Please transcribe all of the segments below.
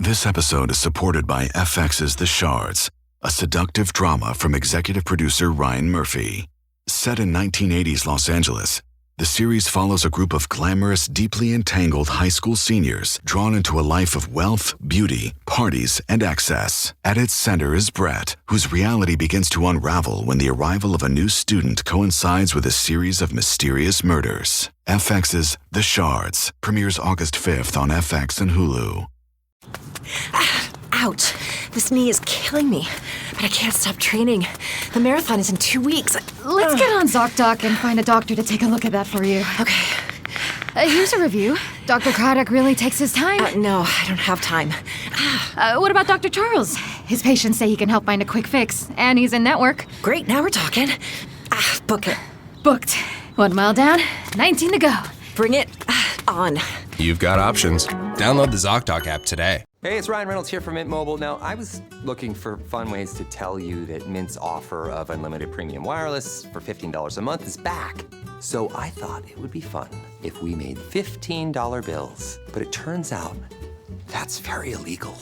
This episode is supported by FX's The Shards, a seductive drama from executive producer Ryan Murphy. Set in 1980s Los Angeles, the series follows a group of glamorous, deeply entangled high school seniors drawn into a life of wealth, beauty, parties, and excess. At its center is Brett, whose reality begins to unravel when the arrival of a new student coincides with a series of mysterious murders. FX's The Shards premieres August 5th on FX and Hulu. Ouch. This knee is killing me, but I can't stop training. The marathon is in 2 weeks. Let's get on ZocDoc and find a doctor to take a look at that for you. Okay. Here's a review. Dr. Craddock really takes his time. No, I don't have time. What about Dr. Charles? His patients say he can help find a quick fix, and he's in network. Great, now we're talking. Book it. Booked. 1 mile down, 19 to go. Bring it on. You've got options. Download the ZocDoc app today. Hey, it's Ryan Reynolds here from Mint Mobile. Now, I was looking for fun ways to tell you that Mint's offer of unlimited premium wireless for $15 a month is back. So I thought it would be fun if we made $15 bills. But it turns out that's very illegal.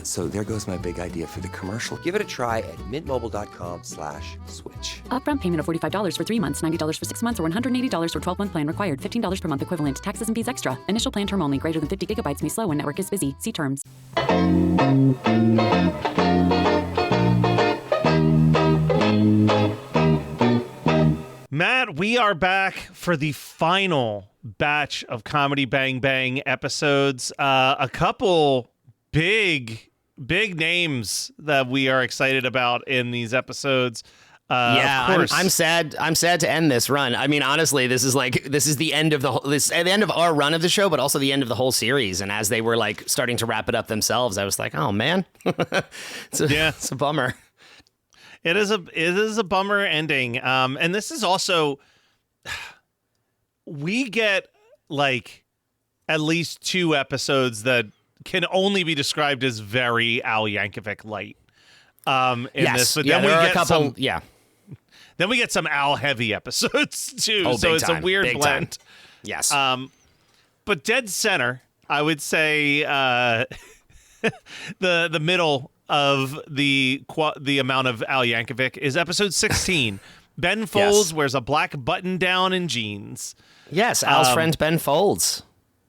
So there goes my big idea for the commercial. Give it a try at mintmobile.com/switch. Upfront payment of $45 for 3 months, $90 for 6 months, or $180 for 12-month plan required. $15 per month equivalent. Taxes and fees extra. Initial plan term only. Greater than 50 gigabytes may slow when network is busy. See terms. Matt, we are back for the final batch of Comedy Bang Bang episodes. A couple big names that we are excited about in these episodes. I'm sad to end this run. I mean, honestly, this is the end of the end of our run of the show, but also the end of the whole series. And as they were like starting to wrap it up themselves, I was like, oh man, it's a bummer. It is a bummer ending. And this is also, we get like at least 2 episodes that can only be described as very Al Yankovic light. This, but then we get a couple. Then we get some Al heavy episodes too. Oh, so it's time. A weird big blend. Time. Yes. But dead center, I would say, the middle of the amount of Al Yankovic is episode 16. Ben Folds wears a black button down and jeans. Yes, Al's friend Ben Folds.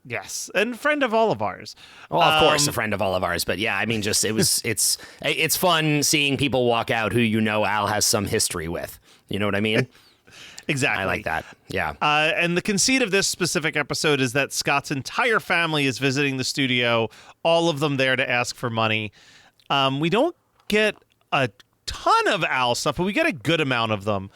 Yes, and friend of all of ours. Well, of course, a friend of all of ours. But yeah, I mean, just it's fun seeing people walk out who Al has some history with. You know what I mean? Exactly. I like that. Yeah. And the conceit of this specific episode is that Scott's entire family is visiting the studio, all of them there to ask for money. We don't get a ton of Al stuff, but we get a good amount of them.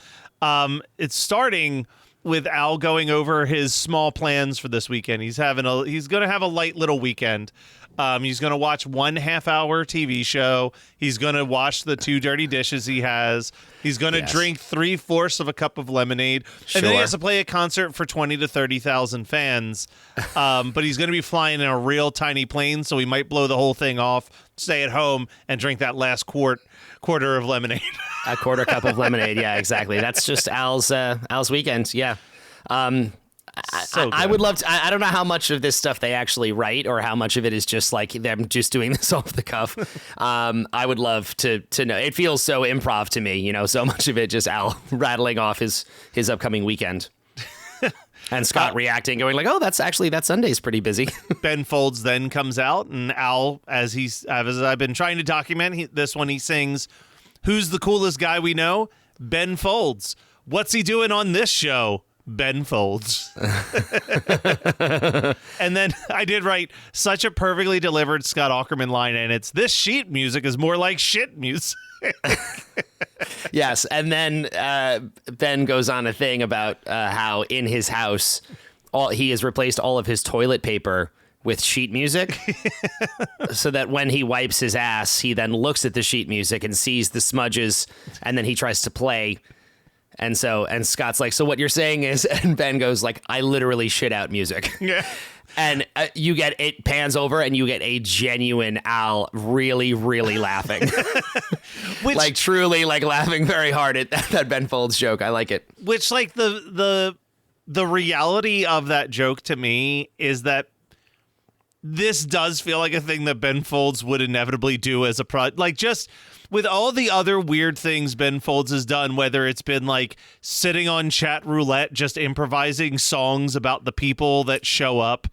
It's starting with Al going over his small plans for this weekend. He's going to have a light little weekend. He's going to watch 1.5 hour TV show. He's going to wash the 2 dirty dishes he has. He's going to drink 3/4 of a cup of lemonade. Sure. And then he has to play a concert for 20 to 30,000 fans. But he's going to be flying in a real tiny plane, so he might blow the whole thing off, stay at home, and drink that last quarter of lemonade. A quarter cup of lemonade. Yeah, exactly. That's just Al's weekend. Yeah. I would love to. I don't know how much of this stuff they actually write or how much of it is just like them just doing this off the cuff. I would love to know. It feels so improv to me, so much of it just Al rattling off his upcoming weekend. And Scott reacting, going like, "Oh, that Sunday's pretty busy." Ben Folds then comes out, and Al, as I've been trying to document, he sings, "Who's the coolest guy we know? Ben Folds. What's he doing on this show? Ben Folds." And then I did write such a perfectly delivered Scott Aukerman line, and it's, "This sheet music is more like shit music." Yes, and then Ben goes on a thing about how in his house he has replaced all of his toilet paper with sheet music so that when he wipes his ass, he then looks at the sheet music and sees the smudges, and then he tries to play. And Scott's like, "So what you're saying is," and Ben goes like, "I literally shit out music." Yeah. And it pans over and you get a genuine Al really, really laughing. Like truly like laughing very hard at that Ben Folds joke. I like it. Which like the reality of that joke to me is that this does feel like a thing that Ben Folds would inevitably do as a like just with all the other weird things Ben Folds has done, whether it's been like sitting on chat roulette, just improvising songs about the people that show up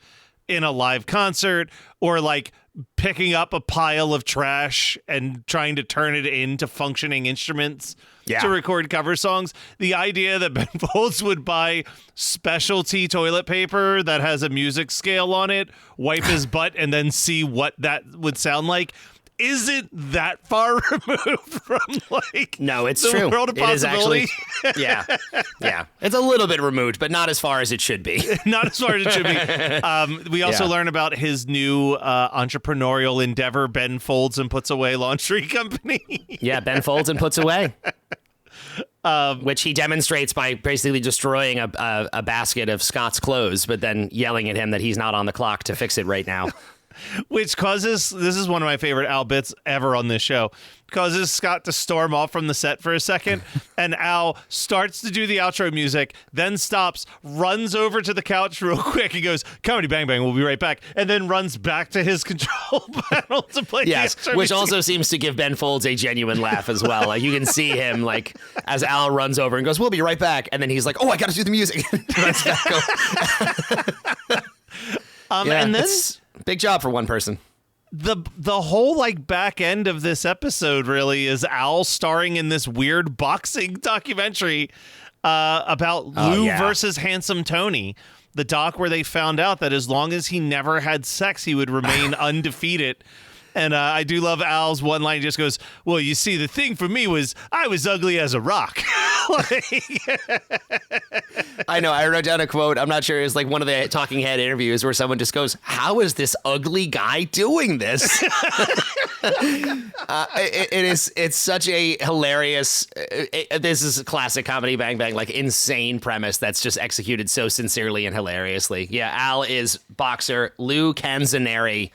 in a live concert, or like picking up a pile of trash and trying to turn it into functioning instruments to record cover songs. The idea that Ben Folds would buy specialty toilet paper that has a music scale on it, wipe his butt, and then see what that would sound like isn't that far removed from like no, it's the true. world of It is possibility. actually, yeah. It's a little bit removed, but not as far as it should be. Not as far as it should be. We also learn about his new entrepreneurial endeavor, Ben Folds and Puts Away Laundry Company. Yeah, Ben Folds and Puts Away. Which he demonstrates by basically destroying a basket of Scott's clothes, but then yelling at him that he's not on the clock to fix it right now. Which causes, this is one of my favorite Al bits ever on this show, causes Scott to storm off from the set for a second, and Al starts to do the outro music, then stops, runs over to the couch real quick, and goes, "Comedy Bang Bang, we'll be right back," and then runs back to his control panel to play the outro which music. also seems to give Ben Folds a genuine laugh as well. Like you can see him like as Al runs over and goes, "We'll be right back," and then he's like, "Oh, I got to do the music." Runs back over. And then big job for one person. the whole like back end of this episode really is Al starring in this weird boxing documentary about Lou versus Handsome Tony, the doc where they found out that as long as he never had sex, he would remain undefeated. And I do love Al's one line. He just goes, "Well, you see, the thing for me was I was ugly as a rock." I know. I wrote down a quote. I'm not sure. It's like one of the Talking Head interviews where someone just goes, "How is this ugly guy doing this?" It's such a hilarious. This is a classic Comedy Bang Bang, like insane premise that's just executed so sincerely and hilariously. Yeah, Al is boxer Lou Canzaneri.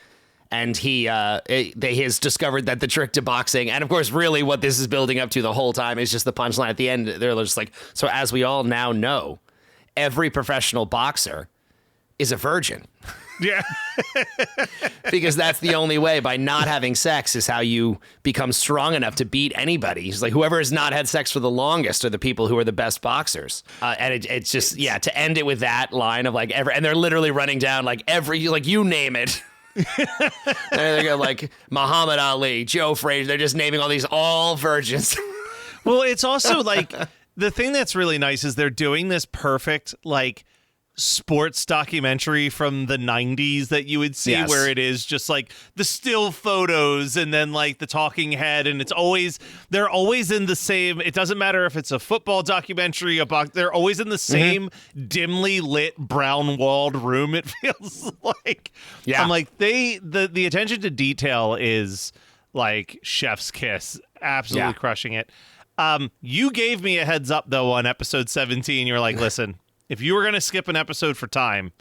And he has discovered that the trick to boxing, and of course, really what this is building up to the whole time is just the punchline at the end. They're just like, so as we all now know, every professional boxer is a virgin. Yeah. Because that's the only way. By not having sex is how you become strong enough to beat anybody. It's like whoever has not had sex for the longest are the people who are the best boxers. And it's just, to end it with that line of like, and they're literally running down like you name it. They go like Muhammad Ali, Joe Frazier. They're just naming all virgins. Well, it's also like the thing that's really nice is they're doing this perfect like sports documentary from the 90s that you would see where it is just like the still photos and then like the talking head, and they're always in the same, it doesn't matter if it's a football documentary, they're always in the same dimly lit brown walled room, it feels like. I'm like the attention to detail is like chef's kiss, absolutely crushing it. You gave me a heads up though on episode 17. You were like, listen, if you were going to skip an episode for time,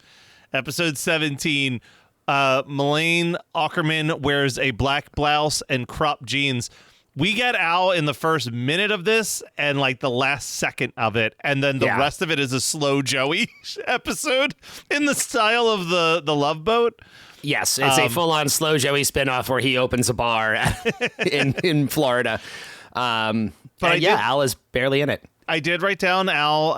episode 17, Melaine Ackerman wears a black blouse and cropped jeans. We get Al in the first minute of this and like the last second of it. And then the rest of it is a slow Joey episode in the style of the Love Boat. Yes, it's a full-on slow Joey spinoff where he opens a bar in Florida. Al is barely in it. I did write down Al.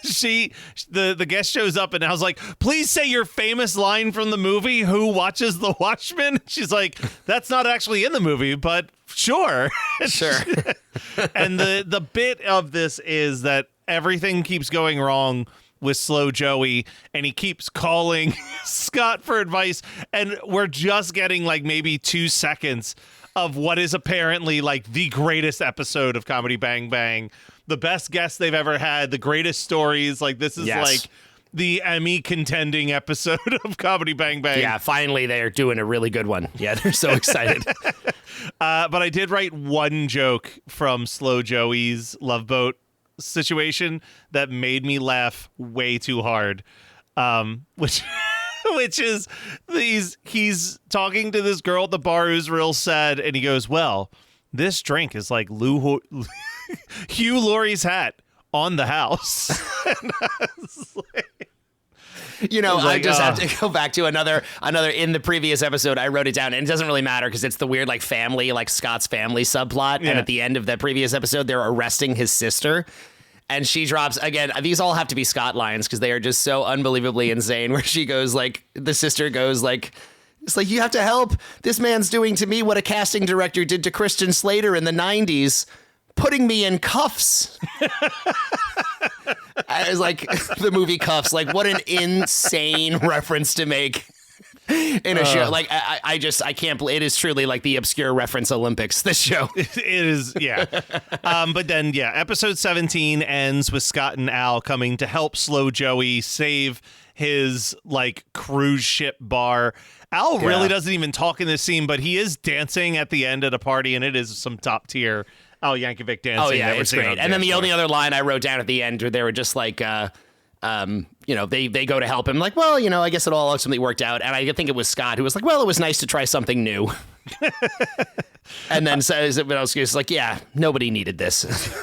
The guest shows up and Al's like, "Please say your famous line from the movie. Who watches The Watchmen?" She's like, "That's not actually in the movie, but sure." Sure. And the bit of this is that everything keeps going wrong with Slow Joey, and he keeps calling Scott for advice, and we're just getting like maybe 2 seconds of what is apparently like the greatest episode of Comedy Bang Bang, the best guests they've ever had, the greatest stories. Like this is like the Emmy contending episode of Comedy Bang Bang. Yeah, finally they're doing a really good one. Yeah, they're so excited. But I did write one joke from Slow Joey's Love Boat situation that made me laugh way too hard, which is he's talking to this girl at the bar who's real sad, and he goes, "Well, this drink is like Hugh Laurie's hat on the house." I just have to go back to another in the previous episode. I wrote it down, and it doesn't really matter because it's the weird like family, like Scott's family subplot. Yeah. And at the end of that previous episode, they're arresting his sister. And she drops, again, these all have to be Scott lines because they are just so unbelievably insane, where she goes like, the sister goes like, it's like, you have to help. This man's doing to me what a casting director did to Christian Slater in the 90s, putting me in cuffs. I was like, the movie Cuffs, like what an insane reference to make in a show. Like I can't believe it is truly like the obscure reference Olympics, this show. It is, yeah. But then, yeah, episode 17 ends with Scott and Al coming to help Slow Joey save his like cruise ship bar. Al really doesn't even talk in this scene, but he is dancing at the end at a party, and it is some top tier Al Yankovic dancing. Oh yeah, it's great. And then the only other line I wrote down at the end, they were just like, they go to help him, like, well, I guess it all ultimately worked out. And I think it was Scott who was like, well, it was nice to try something new. And then says, but I was like, yeah, nobody needed this.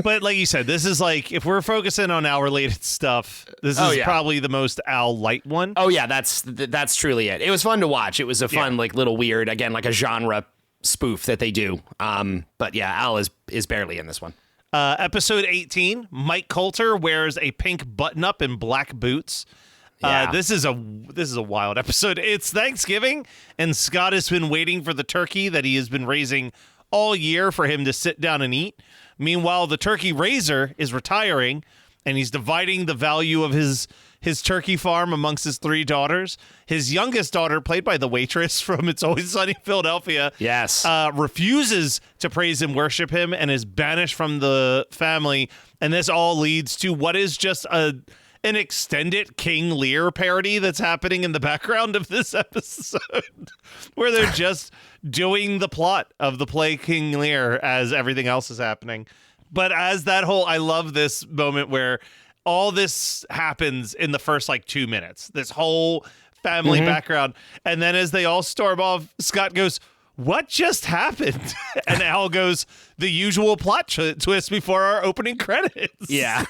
But like you said, this is like, if we're focusing on Al-related stuff, this is probably the most Al-light one. Oh, yeah, that's truly it. It was fun to watch. It was a fun, like, little weird, again, like a genre spoof that they do. But yeah, Al is barely in this one. Episode 18, Mike Coulter wears a pink button-up and black boots. Yeah. This is a wild episode. It's Thanksgiving, and Scott has been waiting for the turkey that he has been raising all year for him to sit down and eat. Meanwhile, the turkey raiser is retiring, and he's dividing the value of his turkey farm amongst his 3 daughters. His youngest daughter, played by the waitress from It's Always Sunny in Philadelphia, refuses to praise and worship him and is banished from the family. And this all leads to what is just an extended King Lear parody that's happening in the background of this episode, where they're just doing the plot of the play King Lear as everything else is happening. But as that whole, I love this moment where all this happens in the first like 2 minutes, this whole family background. And then as they all storm off, Scott goes, what just happened? And Al goes, the usual plot twist before our opening credits. Yeah.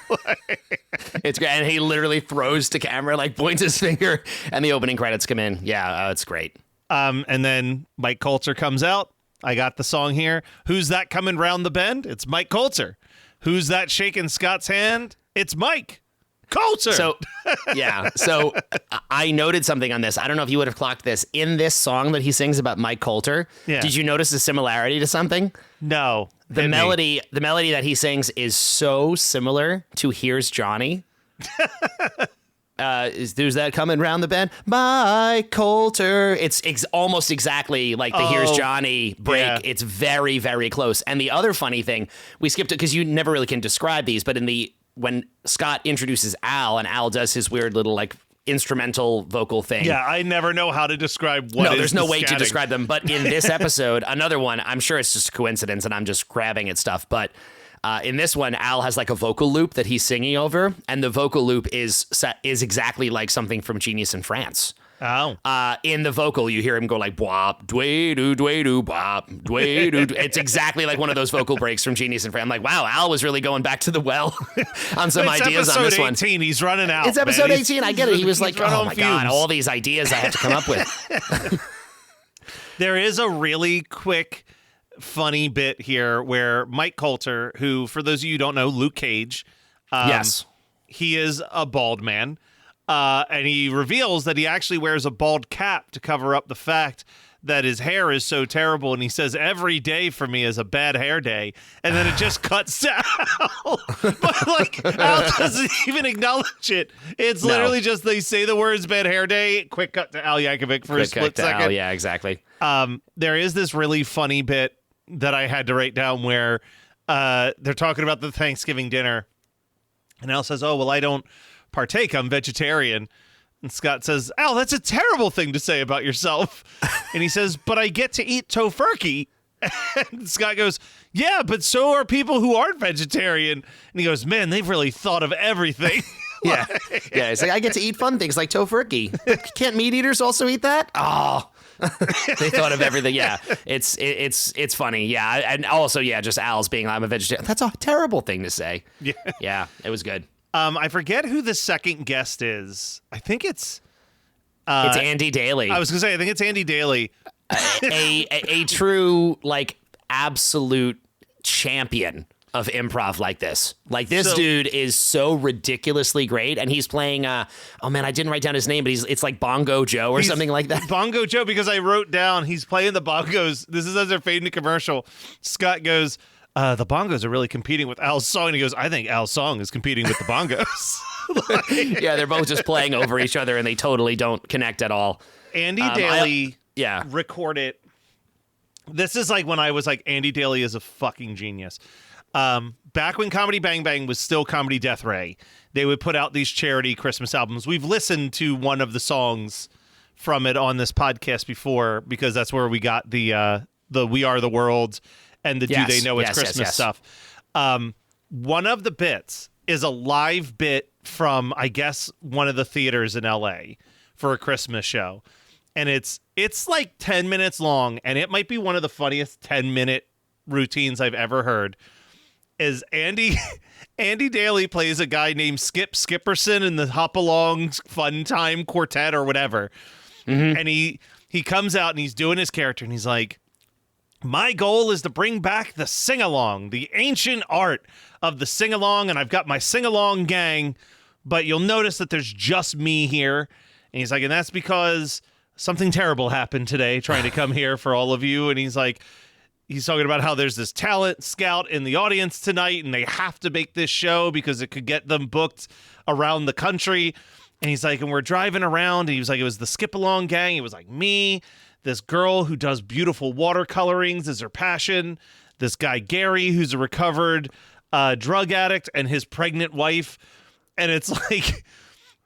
It's great. And he literally throws to camera, like points his finger, and the opening credits come in. Yeah, it's great. And then Mike Coulter comes out. I got the song here. Who's that coming round the bend? It's Mike Coulter. Who's that shaking Scott's hand? It's Mike Coulter. So I noted something on this. I don't know if you would have clocked this. In this song that he sings about Mike Coulter, did you notice a similarity to something? No. The melody that he sings is so similar to Here's Johnny. Who's that coming round the bend? Mike Coulter. It's almost exactly like the Here's Johnny break. Yeah. It's very, very close. And the other funny thing, we skipped it because you never really can describe these, but when Scott introduces Al and Al does his weird little like instrumental vocal thing. Yeah, I never know how to describe what. No, there's no way to describe them. But in this episode, another one, I'm sure it's just a coincidence and I'm just grabbing at stuff, but in this one, Al has like a vocal loop that he's singing over, and the vocal loop is exactly like something from Genius in France. Oh. In the vocal, you hear him go like bwop, dway doo, bwop, dway doo. It's exactly like one of those vocal breaks from Genius in France. I'm like, wow, Al was really going back to the well on some ideas on this one. It's episode 18. He's running out. It's episode 18. I get it. He was like, oh my fumes. God, all these ideas I have to come up with. There is a really quick, funny bit here where Mike Coulter, who, for those of you who don't know, Luke Cage, yes, he is a bald man. And he reveals that he actually wears a bald cap to cover up the fact that his hair is so terrible. And he says, every day for me is a bad hair day. And then it just cuts to Al. But like, Al doesn't even acknowledge it. It's literally just they say the words bad hair day, quick cut to Al Yankovic for a split second. Al, yeah, exactly. There is this really funny bit that I had to write down where they're talking about the Thanksgiving dinner. And Al says, oh, well, I don't partake, I'm vegetarian. And Scott says, Al, that's a terrible thing to say about yourself. And he says, but I get to eat tofurkey. And Scott goes, yeah, but so are people who aren't vegetarian. And he goes, man, they've really thought of everything. Yeah. It's like, I get to eat fun things like tofurkey. Can't meat eaters also eat that? Oh. They thought of everything. Yeah, it's funny. Yeah, and also just Al's being, I'm a vegetarian. That's a terrible thing to say. Yeah, it was good. I forget who the second guest is. I think it's Andy Daly. I was gonna say I think it's Andy Daly. a true like absolute champion of improv like this. Like this dude is so ridiculously great, and he's playing oh man, I didn't write down his name, but it's like Bongo Joe or something like that. Bongo Joe, because I wrote down he's playing the bongos. This is as they're fading to commercial. Scott goes, the bongos are really competing with Al's song, and he goes, I think Al's song is competing with the bongos. Yeah, they're both just playing over each other, and they totally don't connect at all. Andy Daly recorded. This is like when I was like, Andy Daly is a fucking genius. Back when Comedy Bang Bang was still Comedy Death Ray, they would put out these charity Christmas albums. We've listened to one of the songs from it on this podcast before because that's where we got the We Are the World and the Do They Know It's Christmas stuff. One of the bits is a live bit from, I guess, one of the theaters in LA for a Christmas show. And it's like 10 minutes long, and it might be one of the funniest 10-minute routines I've ever heard. Is Andy Daly plays a guy named Skip Skipperson in the Hop Along Fun Time Quartet or whatever. Mm-hmm. And he comes out and he's doing his character, and he's like, my goal is to bring back the sing-along, the ancient art of the sing-along, and I've got my sing-along gang, but you'll notice that there's just me here. And he's like, and that's because something terrible happened today trying to come here for all of you. And he's like, he's talking about how there's this talent scout in the audience tonight, and they have to make this show because it could get them booked around the country. And he's like, and we're driving around, and he was like, it was the Skip Along gang. It was like me, this girl who does beautiful watercolorings is her passion, this guy Gary who's a recovered drug addict, and his pregnant wife. And it's like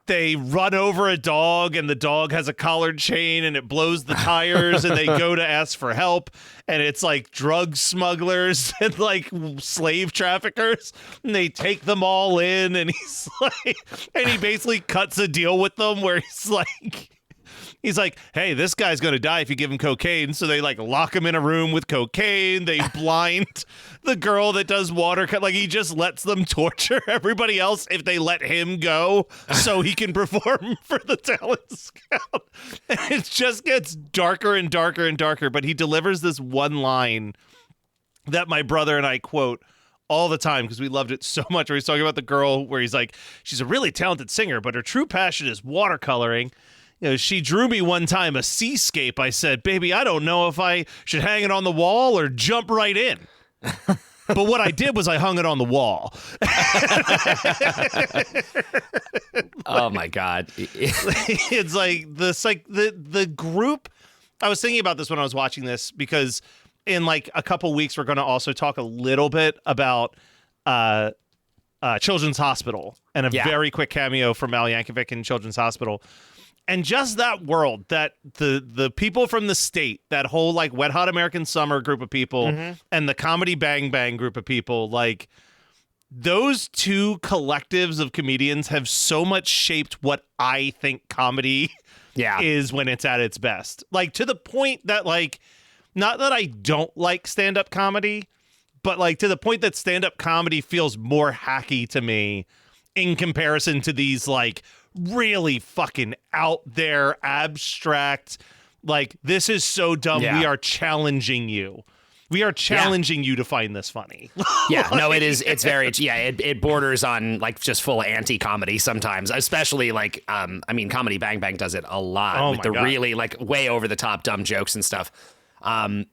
they run over a dog, and the dog has a collared chain, and it blows the tires, and they go to ask for help, and it's like drug smugglers and like slave traffickers, and they take them all in, and he's like, and he basically cuts a deal with them where he's like, hey, this guy's going to die if you give him cocaine. So they like lock him in a room with cocaine. They blind the girl that does watercolor. Like he just lets them torture everybody else if they let him go so he can perform for the talent scout. And it just gets darker and darker and darker. But he delivers this one line that my brother and I quote all the time because we loved it so much. Where he's talking about the girl where he's like, she's a really talented singer, but her true passion is watercoloring. You know, she drew me one time a seascape. I said, baby, I don't know if I should hang it on the wall or jump right in. But what I did was I hung it on the wall. Oh my God. It's like the group. I was thinking about this when I was watching this because in like a couple weeks, we're going to also talk a little bit about Children's Hospital and a very quick cameo from Al Yankovic in Children's Hospital. And just that world, that the people from the state, that whole like Wet Hot American Summer group of people and the Comedy Bang Bang group of people, like those two collectives of comedians have so much shaped what I think comedy is when it's at its best. Like to the point that like, not that I don't like stand-up comedy, but like to the point that stand-up comedy feels more hacky to me in comparison to these like really fucking out there abstract, like this is so dumb. We are challenging you. We are challenging you to find this funny. No, it is. It's very, it borders on like just full anti-comedy sometimes, especially like, I mean, Comedy Bang Bang does it a lot with the really like way over the top dumb jokes and stuff. I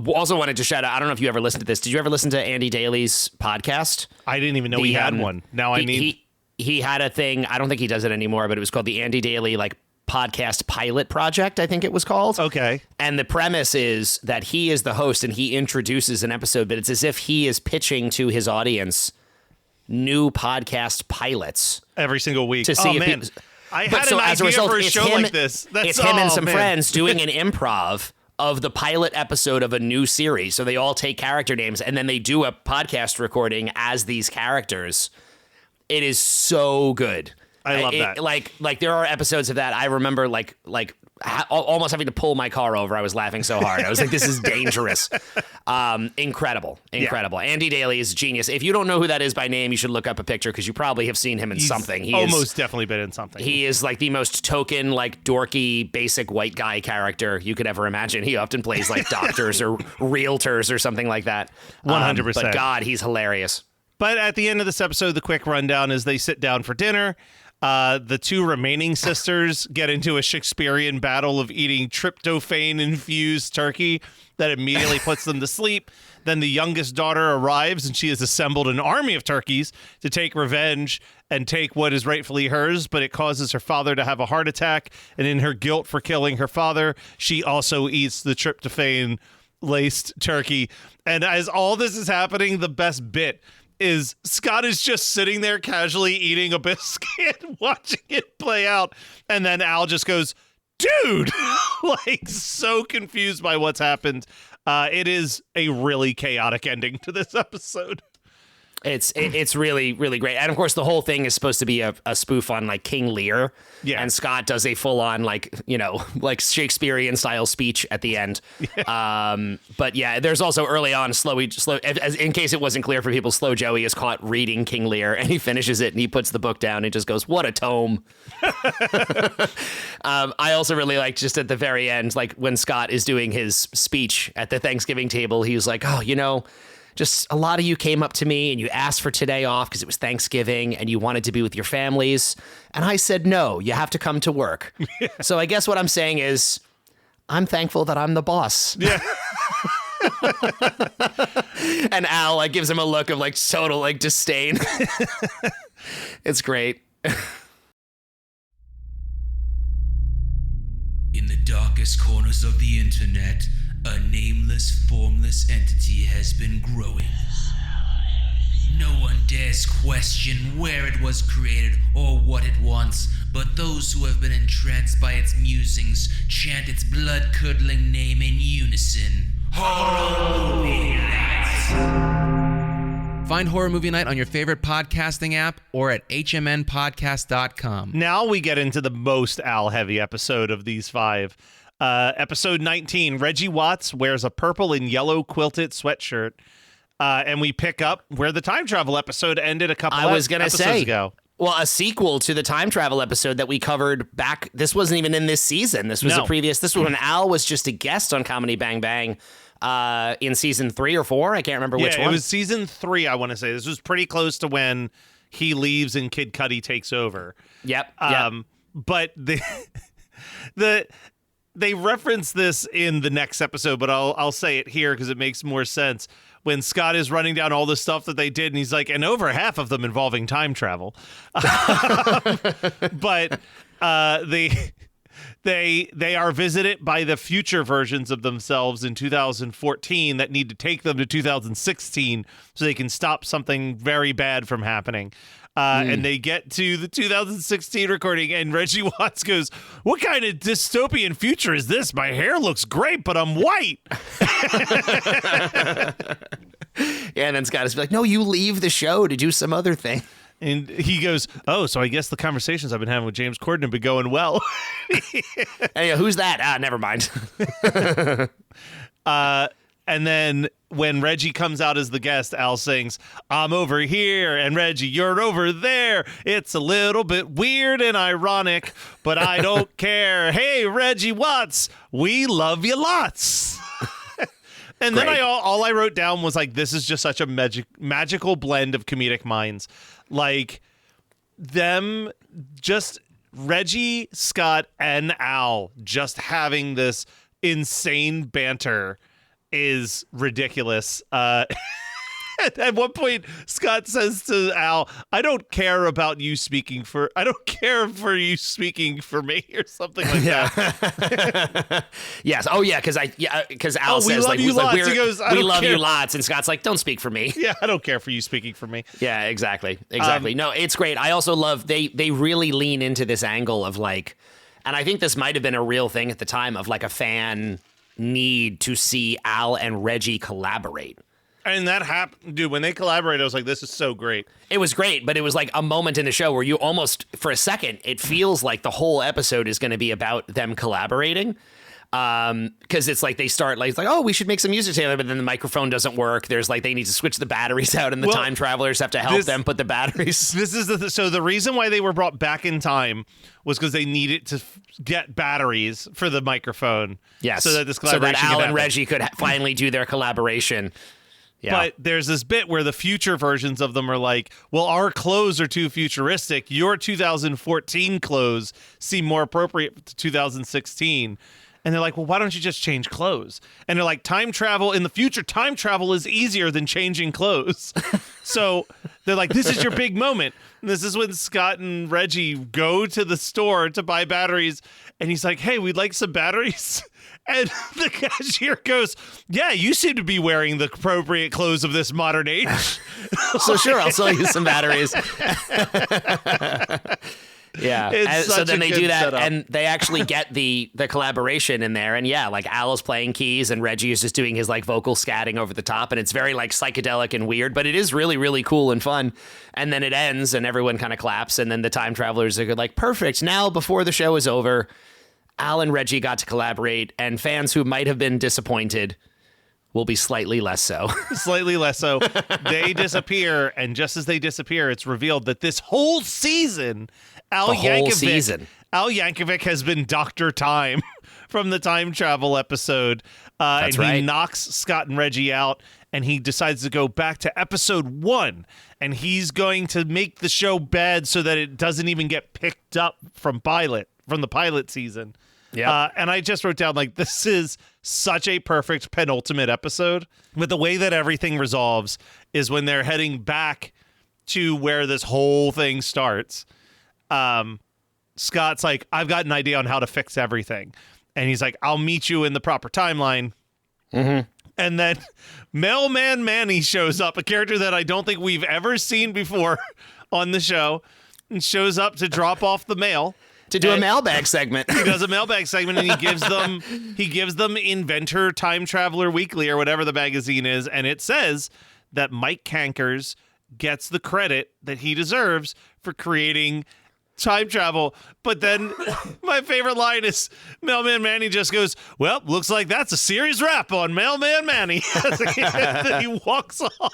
also wanted to shout out, I don't know if you ever listened to this. Did you ever listen to Andy Daly's podcast? I didn't even know he had one. Now I need. He had a thing, I don't think he does it anymore, but it was called the Andy Daly like podcast pilot project, I think it was called. Okay. And the premise is that he is the host and he introduces an episode, but it's as if he is pitching to his audience new podcast pilots every single week to see if man. I had an idea for a show like this. It's him and some friends doing an improv of the pilot episode of a new series. So they all take character names and then they do a podcast recording as these characters. It is so good. I love that. Like there are episodes of that I remember like almost having to pull my car over. I was laughing so hard. I was like, this is dangerous. Incredible. Andy Daly is a genius. If you don't know who that is by name, you should look up a picture because you probably have seen him in something. He almost definitely been in something. He is like the most token, like dorky, basic white guy character you could ever imagine. He often plays like doctors or realtors or something like that. 100%. But God, he's hilarious. But at the end of this episode, the quick rundown is they sit down for dinner. The two remaining sisters get into a Shakespearean battle of eating tryptophan-infused turkey that immediately puts them to sleep. Then the youngest daughter arrives, and she has assembled an army of turkeys to take revenge and take what is rightfully hers, but it causes her father to have a heart attack, and in her guilt for killing her father, she also eats the tryptophan-laced turkey. And as all this is happening, the best bit is Scott is just sitting there casually eating a biscuit, watching it play out. And then Al just goes, dude, like so confused by what's happened. It is a really chaotic ending to this episode. It's really, really great. And of course, the whole thing is supposed to be a spoof on like King Lear. Yeah. And Scott does a full on like Shakespearean style speech at the end. Yeah. But yeah, there's also early on slow, as in case it wasn't clear for people, Slow Joey is caught reading King Lear and he finishes it and he puts the book down and just goes, what a tome. I also really like just at the very end, like when Scott is doing his speech at the Thanksgiving table, he was like, oh, just a lot of you came up to me and you asked for today off because it was Thanksgiving and you wanted to be with your families. And I said, no, you have to come to work. Yeah. So I guess what I'm saying is I'm thankful that I'm the boss. Yeah. And Al like gives him a look of like total like disdain. It's great. In the darkest corners of the internet, a nameless, formless entity has been growing. No one dares question where it was created or what it wants, but those who have been entranced by its musings chant its blood-curdling name in unison. Horror Movie Night! Find Horror Movie Night on your favorite podcasting app or at hmnpodcast.com. Now we get into the most Al-heavy episode of these five. Episode 19, Reggie Watts wears a purple and yellow quilted sweatshirt. And we pick up where the time travel episode ended a couple episodes ago. Well, a sequel to the time travel episode that we covered back. This wasn't even in this season. This was this was when Al was just a guest on Comedy Bang Bang in season 3 or 4. I can't remember which one. It was season 3, I want to say. This was pretty close to when he leaves and Kid Cudi takes over. Yep. But they reference this in the next episode, but I'll say it here because it makes more sense. When Scott is running down all the stuff that they did, and he's like, and over half of them involving time travel. But they are visited by the future versions of themselves in 2014 that need to take them to 2016 so they can stop something very bad from happening. And they get to the 2016 recording, and Reggie Watts goes, what kind of dystopian future is this? My hair looks great, but I'm white. Yeah, and then Scott is like, no, you leave the show to do some other thing. And he goes, oh, so I guess the conversations I've been having with James Corden have been going well. Hey, who's that? Never mind. And then when Reggie comes out as the guest, Al sings, I'm over here, and Reggie, you're over there. It's a little bit weird and ironic, but I don't care. Hey, Reggie Watts, we love you lots. And then all I wrote down was like, this is just such a magical blend of comedic minds. Like them, just Reggie, Scott, and Al just having this insane banter is ridiculous. At one point, Scott says to Al, I don't care for you speaking for me, or something like that. Yes. Oh yeah, because Al says like, he goes, we love you lots, and Scott's like, don't speak for me. Yeah, I don't care for you speaking for me. Yeah, exactly. No, it's great. I also love they really lean into this angle of like, and I think this might have been a real thing at the time of like a fan need to see Al and Reggie collaborate. And that happened, dude, when they collaborated, I was like, this is so great. It was great, but it was like a moment in the show where you almost, for a second, it feels like the whole episode is going to be about them collaborating. Because it's like they start like, it's like, oh, we should make some music together, but then the microphone doesn't work. There's like they need to switch the batteries out, and the time travelers have to help them put the batteries. This is so the reason why they were brought back in time was because they needed to get batteries for the microphone. Yes, so that this collaboration so that Al and Reggie could finally do their collaboration. Yeah. But there's this bit where the future versions of them are like, well, our clothes are too futuristic. Your 2014 clothes seem more appropriate to 2016. And they're like, well, why don't you just change clothes? And they're like, time travel in the future, time travel is easier than changing clothes. So they're like, this is your big moment. And this is when Scott and Reggie go to the store to buy batteries. And he's like, hey, we'd like some batteries. And the cashier goes, yeah, you seem to be wearing the appropriate clothes of this modern age. So sure, I'll sell you some batteries. Yeah. And so then they do that setup. And they actually get the collaboration in there. And yeah, like Al is playing keys and Reggie is just doing his like vocal scatting over the top. And it's very like psychedelic and weird, but it is really, really cool and fun. And then it ends and everyone kind of claps. And then the time travelers are like, perfect. Now, before the show is over, Al and Reggie got to collaborate, and fans who might have been disappointed will be slightly less so. Slightly less so. They disappear, and just as they disappear, it's revealed that this whole season, Al Yankovic has been Dr. Time from the time travel episode. That's and right. He knocks Scott and Reggie out, and he decides to go back to episode 1, and he's going to make the show bad so that it doesn't even get picked up from the pilot season. Yeah. And I just wrote down, like, this is such a perfect penultimate episode. But the way that everything resolves is when they're heading back to where this whole thing starts. Scott's like, I've got an idea on how to fix everything. And he's like, I'll meet you in the proper timeline. Mm-hmm. And then Mailman Manny shows up, a character that I don't think we've ever seen before on the show, and shows up to drop off the mail. To do a mailbag segment. He does a mailbag segment, and he gives them Inventor Time Traveler Weekly or whatever the magazine is, and it says that Mike Kankers gets the credit that he deserves for creating time travel. But then my favorite line is Mailman Manny just goes, well, looks like that's a series wrap on Mailman Manny. And then he walks off.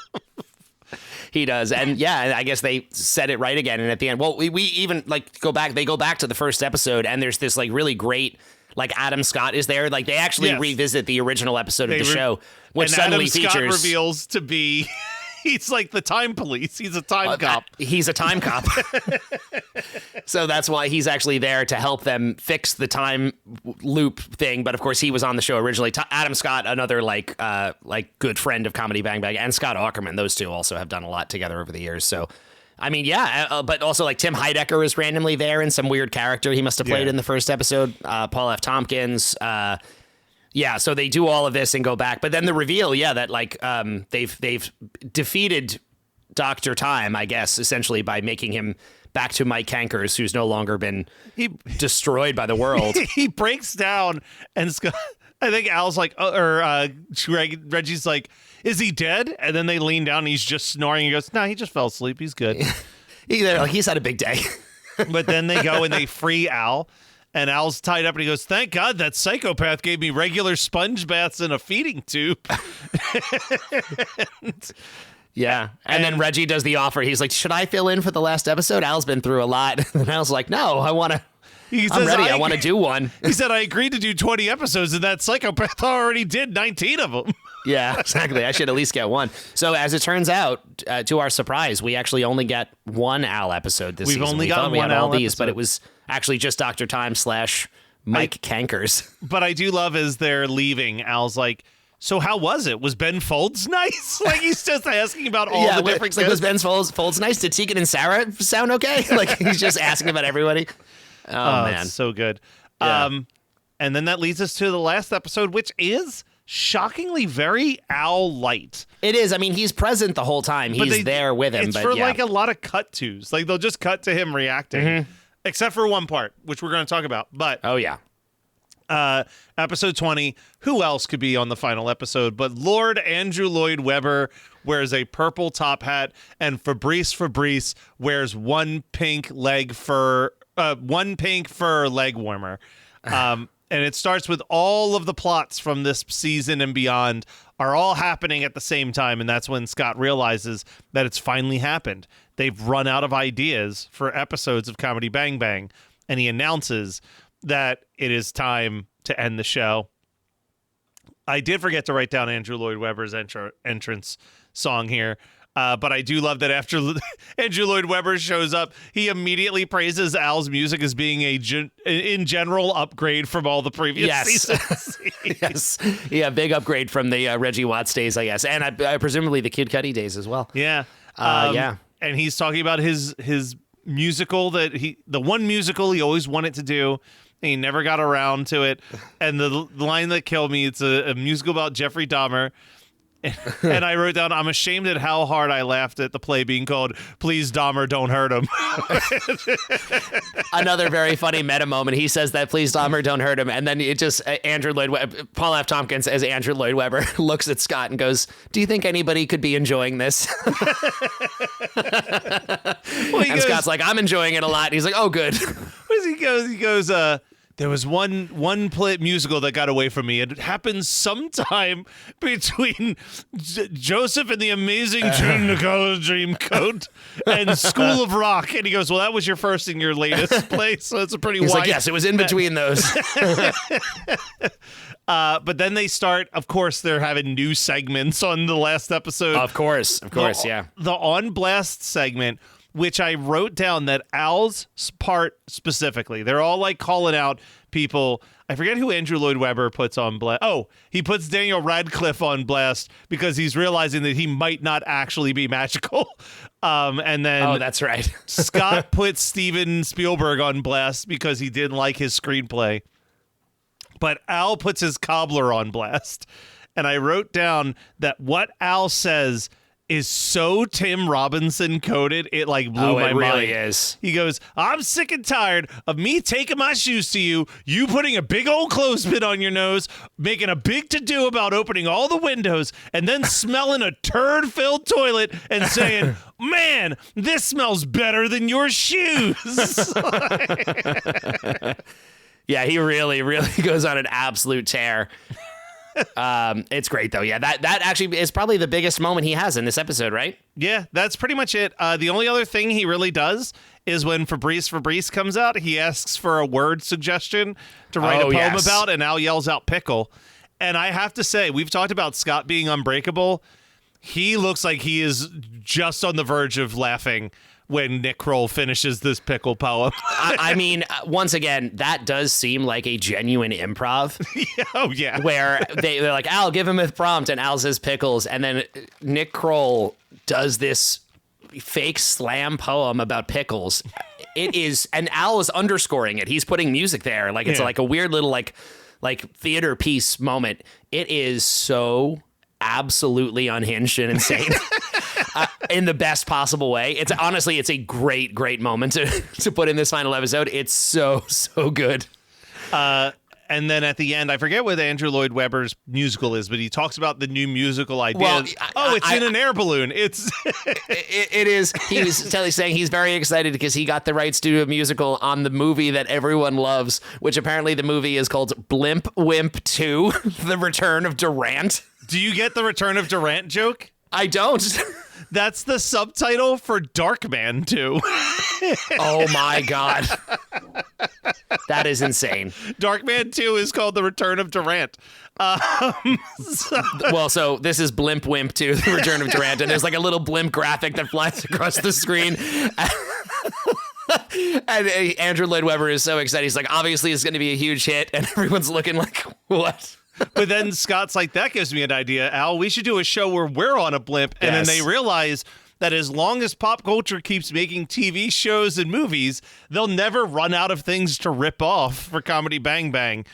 He does. And yeah, I guess they said it right again. And at the end, well, we even like they go back to the first episode, and there's this like really great, like Adam Scott is there. Like they actually revisit the original episode of the show, which suddenly Adam features. Scott reveals to be, he's like the time police. He's a time cop. He's a time cop. So that's why he's actually there to help them fix the time loop thing. But of course, he was on the show originally. Adam Scott, another like good friend of Comedy Bang Bang, and Scott Aukerman. Those two also have done a lot together over the years. So, I mean, yeah, but also like Tim Heidecker is randomly there in some weird character he must have played in the first episode. Paul F. Tompkins. Yeah, so they do all of this and go back. But then the reveal, that like they've defeated Dr. Time, I guess, essentially by making him back to Mike Kankers, who's no longer been destroyed by the world. He breaks down, and Scott, I think Al's like, Reggie's like, is he dead? And then they lean down, and he's just snoring. He goes, no, he just fell asleep. He's good. He's had a big day. But then they go and they free Al. And Al's tied up, and he goes, thank God that psychopath gave me regular sponge baths and a feeding tube. Yeah. And then Reggie does the offer. He's like, should I fill in for the last episode? Al's been through a lot. And Al's like, no, I'm ready. I want to do one. He said, I agreed to do 20 episodes, and that psychopath already did 19 of them. Yeah, exactly. I should at least get one. So as it turns out, to our surprise, we actually only get one Al episode this season. We've only we gotten thought we one had all Al these, episode. but it was actually just Dr. Time / Mike Kankers. But I do love as they're leaving, Al's like, so how was it? Was Ben Folds nice? Like he's just asking about all the different like, was Ben Folds nice? Did Tegan and Sarah sound okay? Like he's just asking about everybody. Oh man, it's so good. Yeah. And then that leads us to the last episode, which is shockingly very Al light. It is. I mean, he's present the whole time. He's there with him. It's but for yeah. like a lot of cut tos. Like they'll just cut to him reacting, except for one part, which we're going to talk about. But oh yeah, Episode 20. Who else could be on the final episode but Lord Andrew Lloyd Webber wears a purple top hat, and Fabrice wears one pink fur leg warmer. And it starts with all of the plots from this season and beyond are all happening at the same time, and that's when Scott realizes that it's finally happened. They've run out of ideas for episodes of Comedy Bang Bang, and he announces that it is time to end the show. I did forget to write down Andrew Lloyd Webber's entrance song here. But I do love that after Andrew Lloyd Webber shows up, he immediately praises Al's music as being in general upgrade from all the previous seasons. Yes. Yeah, big upgrade from the Reggie Watts days, I guess. And I presumably the Kid Cudi days as well. Yeah. Yeah. And he's talking about his musical the one musical he always wanted to do. And he never got around to it. And the line that killed me, it's a musical about Jeffrey Dahmer. And I wrote down, I'm ashamed at how hard I laughed at the play being called Please Dahmer, Don't Hurt Him. Another very funny meta moment. He says that, Please Dahmer, Don't Hurt Him. And then it just, Paul F. Tompkins as Andrew Lloyd Webber looks at Scott and goes, do you think anybody could be enjoying this? Scott's like, I'm enjoying it a lot. And he's like, oh, good. He goes, there was one play musical that got away from me. It happened sometime between Joseph and the Amazing Technicolor Dreamcoat and School of Rock. And he goes, well, that was your first and your latest play, so it's a pretty He's wide... like, yes, it was in between those. But then they start, of course, they're having new segments on the last episode. Of course, yeah. The On Blast segment, which I wrote down that Al's part specifically, they're all like calling out people. I forget who Andrew Lloyd Webber puts on blast. Oh, he puts Daniel Radcliffe on blast because he's realizing that he might not actually be magical. And then that's right. Scott puts Steven Spielberg on blast because he didn't like his screenplay. But Al puts his cobbler on blast. And I wrote down that what Al says is so Tim Robinson coded, it like blew my mind. It really is. He goes, I'm sick and tired of me taking my shoes to you putting a big old clothespin on your nose, making a big to-do about opening all the windows, and then smelling a turd-filled toilet and saying, man, this smells better than your shoes. Yeah, he really, really goes on an absolute tear. It's great though. Yeah, that actually is probably the biggest moment he has in this episode, right? Yeah, that's pretty much it. The only other thing he really does is when Fabrice comes out, he asks for a word suggestion to write a poem about, and Al yells out pickle. And I have to say, we've talked about Scott being unbreakable. He looks like he is just on the verge of laughing when Nick Kroll finishes this pickle poem. I mean, once again, that does seem like a genuine improv. Oh, yeah. Where they're like, Al, give him a prompt, and Al says pickles, and then Nick Kroll does this fake slam poem about pickles. It is, and Al is underscoring it. He's putting music there. Like, it's like a weird little, like theater piece moment. It is so absolutely unhinged and insane. In the best possible way. It's honestly, it's a great moment to put in this final episode. It's so good. And then at the end, I forget what Andrew Lloyd Webber's musical is, but he talks about the new musical ideas. Well, it's in an air balloon. It is. He was saying he's very excited because he got the rights to do a musical on the movie that everyone loves, which apparently the movie is called Blimp Wimp 2, The Return of Durant. Do you get the Return of Durant joke? I don't. That's the subtitle for Darkman 2. Oh my God. That is insane. Darkman 2 is called The Return of Durant. Well, so this is Blimp Wimp 2, The Return of Durant, and there's like a little blimp graphic that flies across the screen. And Andrew Lloyd Webber is so excited. He's like, obviously it's going to be a huge hit, and everyone's looking like, what? But then Scott's like, that gives me an idea, Al. We should do a show where we're on a blimp. And then they realize that as long as pop culture keeps making TV shows and movies, they'll never run out of things to rip off for Comedy Bang Bang.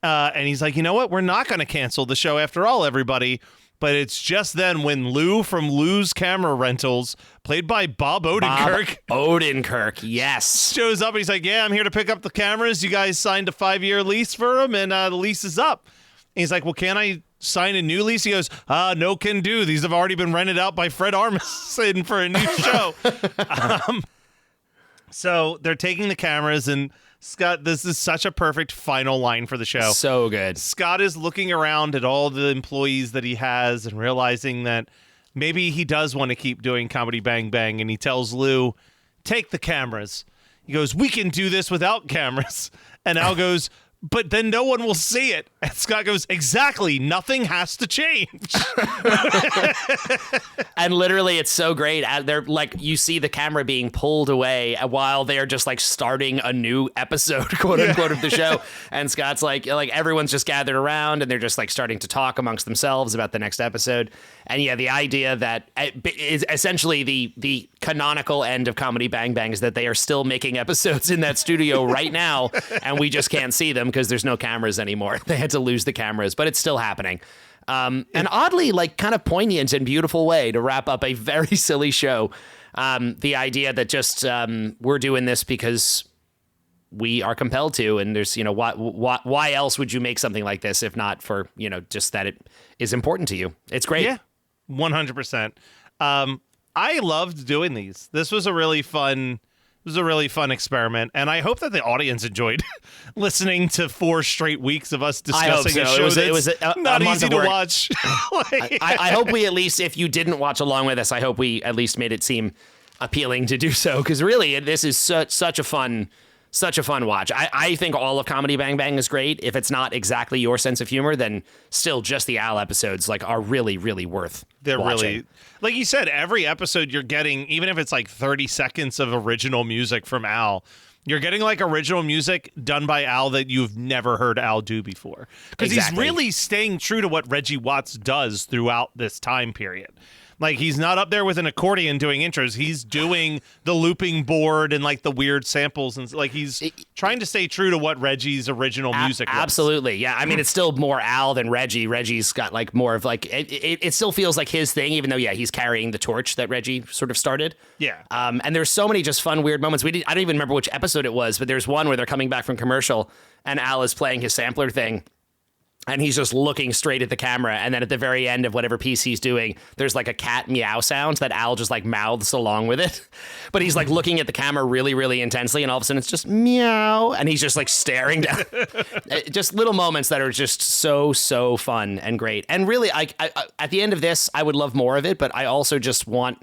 And he's like, you know what? We're not going to cancel the show after all, everybody. But it's just then when Lou from Lou's Camera Rentals, played by Bob Odenkirk. Yes. Shows up. He's like, yeah, I'm here to pick up the cameras. You guys signed a 5-year lease for them, and the lease is up. And he's like, well, can I sign a new lease? He goes, no can do. These have already been rented out by Fred Armisen for a new show. So they're taking the cameras, and Scott, this is such a perfect final line for the show. So good. Scott is looking around at all the employees that he has and realizing that maybe he does want to keep doing Comedy Bang Bang, and he tells Lou, take the cameras. He goes, we can do this without cameras. And Al goes, but then no one will see it. And Scott goes, exactly. Nothing has to change. And literally, it's so great. They're like, you see the camera being pulled away while they're just like starting a new episode, quote unquote, of the show. And Scott's like everyone's just gathered around and they're just like starting to talk amongst themselves about the next episode. And yeah, the idea that is essentially the canonical end of Comedy Bang Bang is that they are still making episodes in that studio right now, and we just can't see them because there's no cameras anymore. They had to lose the cameras, but it's still happening. An oddly, like, kind of poignant and beautiful way to wrap up a very silly show. The idea that just we're doing this because we are compelled to, and there's, why else would you make something like this if not for, just that it is important to you? It's great. Yeah, 100%. I loved doing these. This was a really fun experiment, and I hope that the audience enjoyed listening to 4 straight weeks of us discussing a show that's not easy to watch. I hope we at least, if you didn't watch along with us, I hope we at least made it seem appealing to do so, because really, this is such a fun watch. I think all of Comedy Bang Bang is great. If it's not exactly your sense of humor, then still just the Al episodes are really, really worth watching. Really, like you said, every episode you're getting, even if it's like 30 seconds of original music from Al, you're getting like original music done by Al that you've never heard Al do before. Because he's really staying true to what Reggie Watts does throughout this time period. Like, he's not up there with an accordion doing intros. He's doing the looping board and like the weird samples, and like he's trying to stay true to what Reggie's original music was. Absolutely. Yeah. I mean, it's still more Al than Reggie. Reggie's got like more of like it still feels like his thing, even though he's carrying the torch that Reggie sort of started. Yeah. And there's so many just fun, weird moments. I don't even remember which episode it was, but there's one where they're coming back from commercial and Al is playing his sampler thing. And he's just looking straight at the camera. And then at the very end of whatever piece he's doing, there's like a cat meow sound that Al just like mouths along with it. But he's like looking at the camera really, really intensely. And all of a sudden it's just meow. And he's just like staring down. Just little moments that are just so fun and great. And really, I at the end of this, I would love more of it. But I also just want...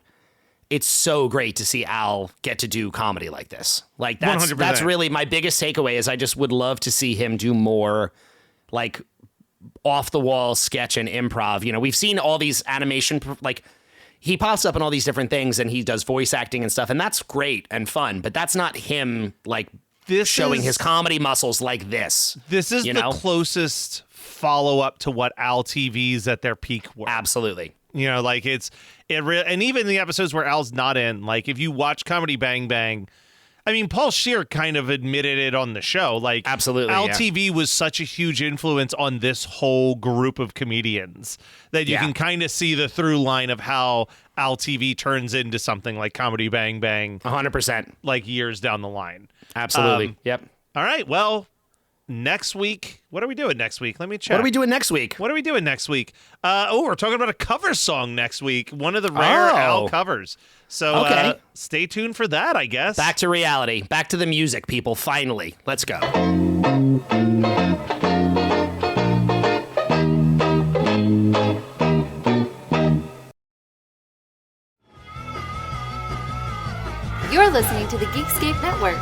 It's so great to see Al get to do comedy like this. Like that's 100%. That's really my biggest takeaway is I just would love to see him do more like off the wall sketch and improv. We've seen all these animation, like he pops up in all these different things and he does voice acting and stuff. And that's great and fun, but that's not him like showing his comedy muscles like this. This is the closest follow up to what Al TV's at their peak were. Absolutely. Like and even the episodes where Al's not in, like if you watch Comedy Bang Bang, I mean, Paul Scheer kind of admitted it on the show. Like, absolutely, Al TV was such a huge influence on this whole group of comedians that you can kind of see the through line of how Al TV turns into something like Comedy Bang Bang. 100%. Like years down the line. Absolutely. Yep. All right. Well, next week, what are we doing next week? Let me check. What are we doing next week? We're talking about a cover song next week. One of the rare Al covers. So stay tuned for that, I guess. Back to reality. Back to the music, people. Finally. Let's go. You're listening to the Geekscape Network.